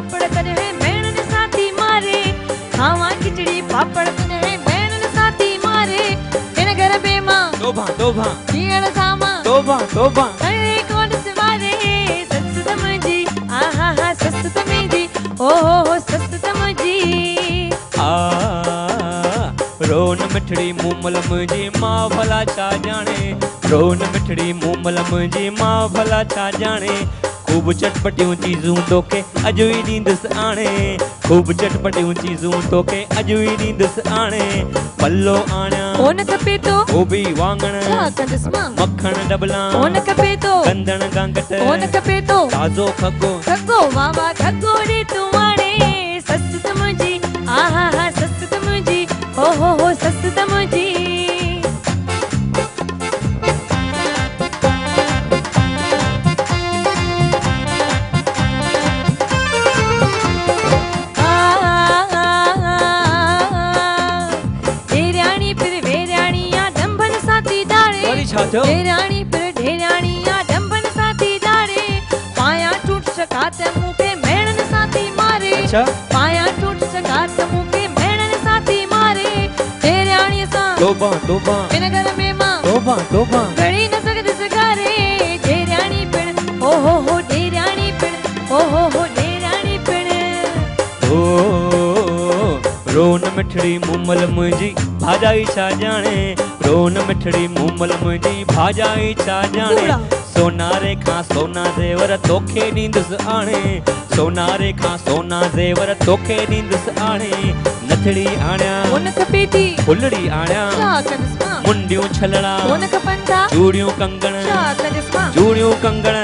पापड़ तने भेण ने साथी मारे खावा खिचड़ी पापड़ तने भेण ने साथी मारे इन घर में मां तोबा तोबा जीण सामा तोबा तोबा अरे कौन सवारे सस तमजी आहा हा सस तमजी ओ हो सस तमजी आ रोन मिठड़ी मूमल मुझी माँ भला छा जाने रोन मिठड़ी मूमल मुझी माँ भला छा जाने खूब चटपटियूं चीजूं तोखे अॼु ई ॾींदुसि आणे खूब चटपटियूं चीजूं तोखे अॼु ई ॾींदुसि आणे पल्लो आणियां कोन खपे तो गोभी वाङण छा कंदसि मां मक्खण डबला कोन खपे तो गंदण गांगट कोन खपे तो ताज़ो खगो खगो वावा खगो रे तू आणे सस तमजी आहा हा सस तमजी हो सस तमजी ढेराणी पर ढेराणिया डंबन साथी दाड़े पाया टूट सकात मुके मेणन साथी मारे अच्छा पाया टूट सकात मुके मेणन साथी मारे ढेराणी सा तोबा तोबा इन घर में मां तोबा तोबा गड़ी न सकद सगारे ढेराणी पिण हो ढेराणी पिण हो ढेराणी पिण ओ रोन मिठड़ी मूमल मुझी भाजाई छा जाने रोन मिठड़ी मूमल मुझी भाजाई छा जाने सोनारे खां सोना जेवर तोखे ॾींदुसि आणे सोनारे खां सोना जेवर तोखे ॾींदुसि आणे नथड़ी आणियां कोन खपे थी फुलड़ी आणियां छा कंदसि मां मुंडियूं छलड़ा कोन खपनि था चूड़ियूं कंगण छा कंदसि मां चूड़ियूं कंगण